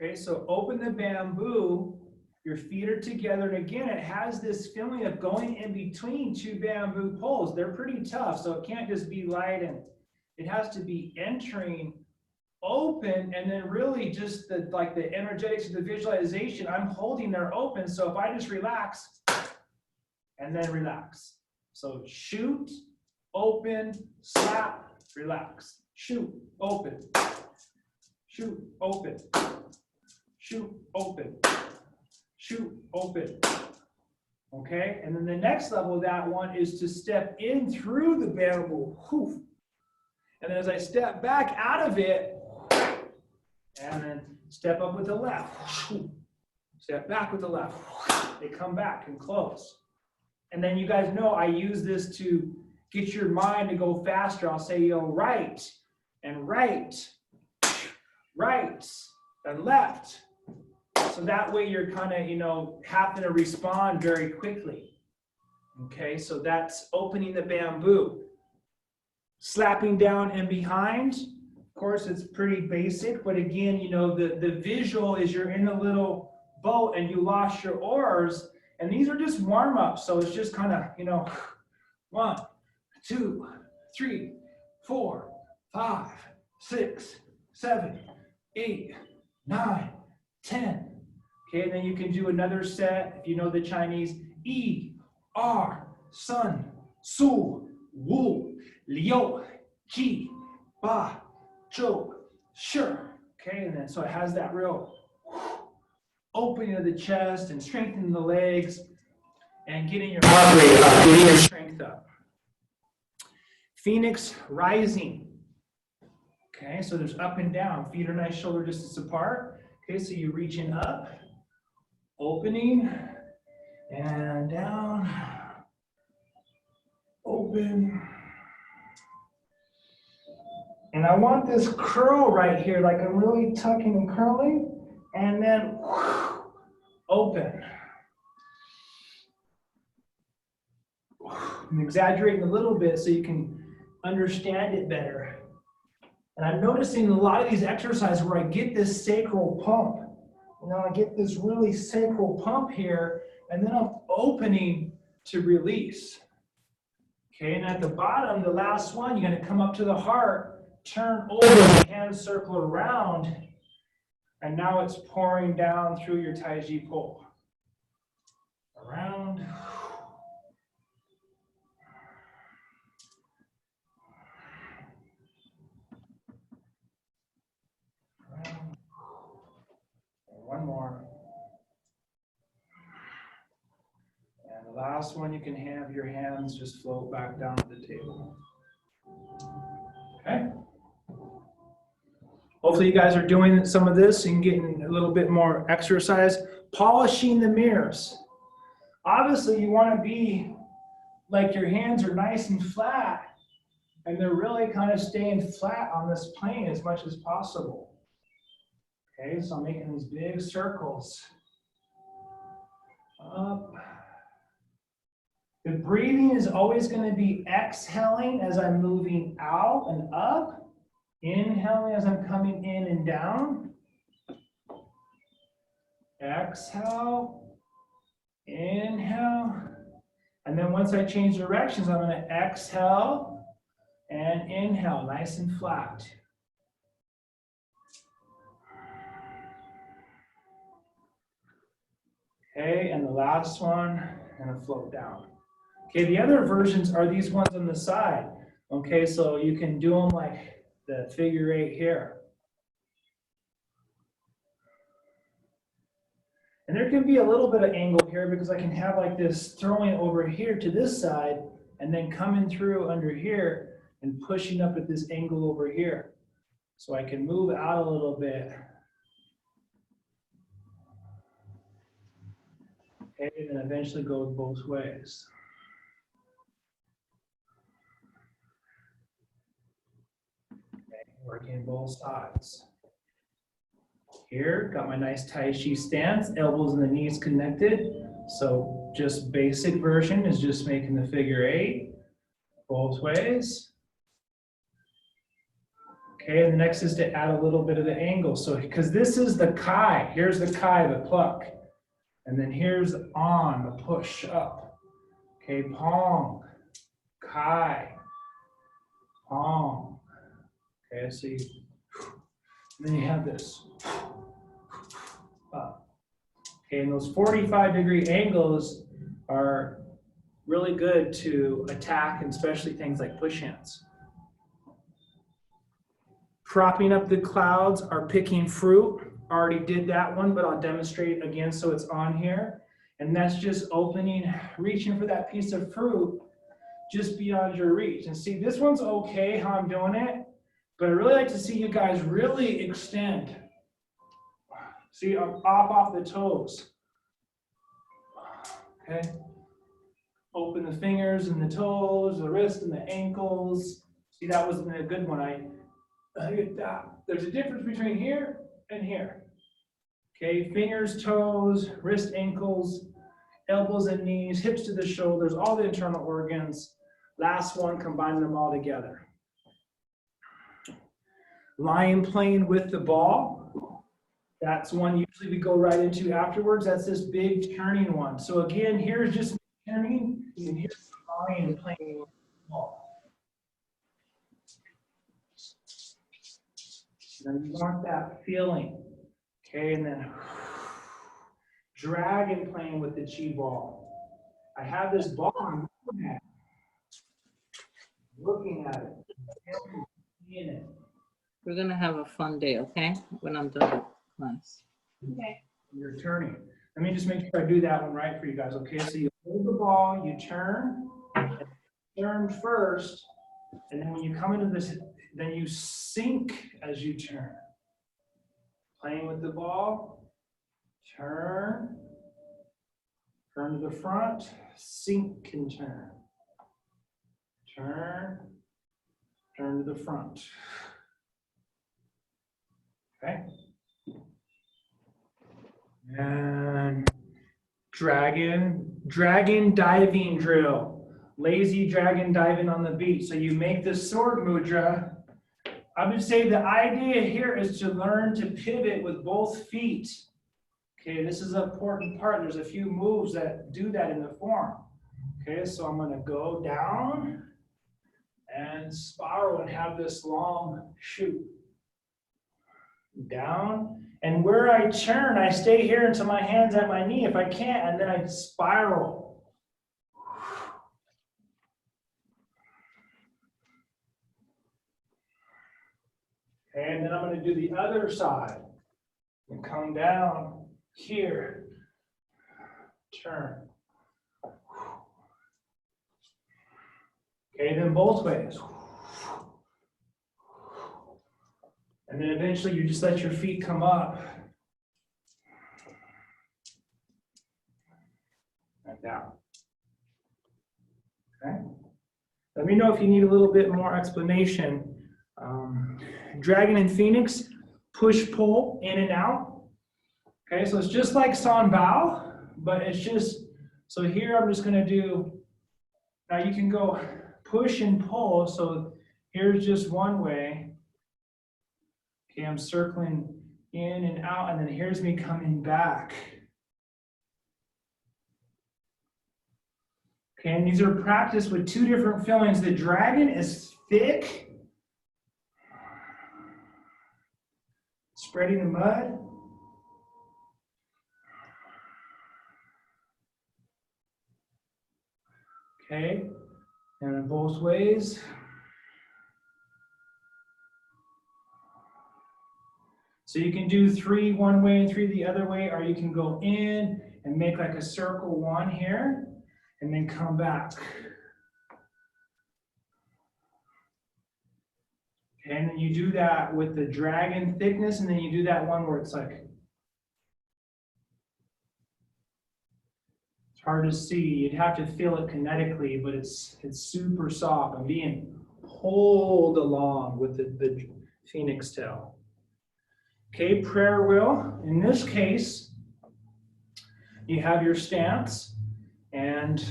Okay, so open the bamboo, your feet are together, and again, it has this feeling of going in between two bamboo poles. They're pretty tough, so it can't just be light, and it has to be entering open, and then really just the energetics of the visualization. I'm holding there open, so if I just relax and then relax. So shoot, open, slap, relax. Shoot, open, shoot, open, shoot, open, shoot, open. Okay, and then the next level of that one is to step in through the bamboo. Whew. And then as I step back out of it, and then step up with the left. Step back with the left. They come back and close. And then you guys know I use this to get your mind to go faster. I'll say, right and right, right and left. So that way you're kind of, having to respond very quickly. Okay, so that's opening the bamboo. Slapping down and behind. Of course, it's pretty basic, but again, the visual is you're in a little boat and you lost your oars, and these are just warm-ups. So it's just kind of, 1, 2, 3, 4, 5, 6, 7, 8, 9, 10. Okay, and then you can do another set, if you know the Chinese, Yi, Er, Sun, Su, Wu, Liu, Ji, Ba, Zhou, Shi. Okay, and then so it has that real opening of the chest and strengthening the legs and getting your heart rate up, getting your strength up. Phoenix rising. Okay, so there's up and down. Feet are nice shoulder distance apart. Okay, so you're reaching up, opening, and down, open. And I want this curl right here, like I'm really tucking and curling, and then open. I'm exaggerating a little bit so you can understand it better. And I'm noticing a lot of these exercises where I get this sacral pump. I get this really sacral pump here, and then I'm opening to release. Okay, and at the bottom, the last one, you're going to come up to the heart, turn over, hand circle around, and now it's pouring down through your Tai Chi pole. Around. Around. And one more. And the last one, you can have your hands just float back down to the table. Okay? Hopefully you guys are doing some of this and getting a little bit more exercise. Polishing the mirrors. Obviously you want to be like your hands are nice and flat, and they're really kind of staying flat on this plane as much as possible. Okay, so I'm making these big circles. Up. The breathing is always going to be exhaling as I'm moving out and up. Inhaling as I'm coming in and down. Exhale. Inhale. And then once I change directions, I'm going to exhale and inhale, nice and flat. Okay, and the last one, I'm going to float down. Okay, the other versions are these ones on the side. Okay, so you can do them like the figure 8 here. And there can be a little bit of angle here because I can have like this throwing over here to this side and then coming through under here and pushing up at this angle over here. So I can move out a little bit. Okay, and then eventually go both ways. Working both sides. Here, got my nice Tai Chi stance, elbows and the knees connected. So just basic version is just making the figure 8 both ways. Okay, and the next is to add a little bit of the angle. So, because this is the kai, here's the kai, the pluck. And then here's the on, the push up. Okay, pong, kai, pong. Okay, so you, and then you have this up. Okay, and those 45-degree angles are really good to attack, and especially things like push hands. Propping up the clouds are picking fruit. Already did that one, but I'll demonstrate again so it's on here. And that's just opening, reaching for that piece of fruit just beyond your reach. And see, this one's okay how I'm doing it, but I really like to see you guys really extend. See, I'm off the toes. Okay. Open the fingers and the toes, the wrist and the ankles. See, that was a good one. I get that. There's a difference between here and here. Okay, fingers, toes, wrist, ankles, elbows and knees, hips to the shoulders, all the internal organs. Last one, combining them all together. Lion playing with the ball. That's one usually we go right into afterwards. That's this big turning one. So again, here's just turning, and here's the lion playing with the ball. And you want that feeling. Okay, and then dragon playing with the chi ball. I have this ball, I'm looking at it, seeing it. We're gonna have a fun day, okay? When I'm done with class. Okay. You're turning. Let me just make sure I do that one right for you guys, okay? So you hold the ball, you turn first, and then when you come into this, then you sink as you turn. Playing with the ball, turn to the front, sink and turn. Turn to the front. Okay? And dragon diving drill. Lazy dragon diving on the beach. So you make the sword mudra. I would say the idea here is to learn to pivot with both feet. Okay, this is an important part. There's a few moves that do that in the form. Okay, so I'm going to go down and spiral and have this long shoot. Down, and where I turn, I stay here until my hand's at my knee if I can't, and then I spiral. Okay, and then I'm going to do the other side and come down here, turn. Okay, then both ways. And then eventually you just let your feet come up. And down. Okay. Let me know if you need a little bit more explanation. Dragon and Phoenix, push, pull, in and out. Okay, so it's just like San Bao, but it's just, so here I'm just gonna do, now you can go push and pull, so here's just one way. Okay, I'm circling in and out, and then here's me coming back. Okay, and these are practiced with two different fillings. The dragon is thick, spreading the mud. Okay, and in both ways. So you can do 3 one way and 3 the other way, or you can go in and make like a circle 1 here, and then come back. Okay, and then you do that with the dragon thickness, and then you do that one where it's like, it's hard to see. You'd have to feel it kinetically, but it's super soft. I'm being pulled along with the phoenix tail. Okay, prayer wheel. In this case, you have your stance, and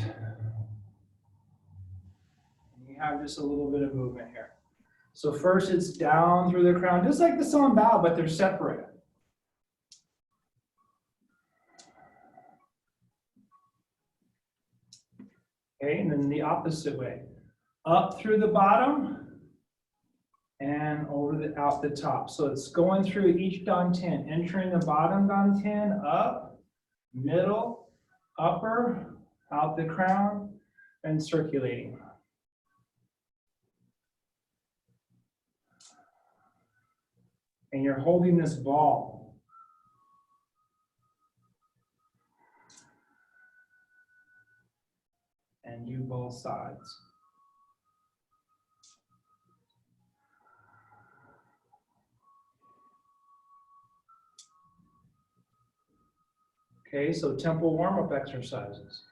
you have just a little bit of movement here. So first it's down through the crown, just like the Sun Bow, but they're separate. Okay, and then the opposite way. Up through the bottom and out the top. So it's going through each dantian, entering the bottom dantian, up, middle, upper, out the crown, and circulating. And you're holding this ball. And you both sides. Okay, so temple warm-up exercises.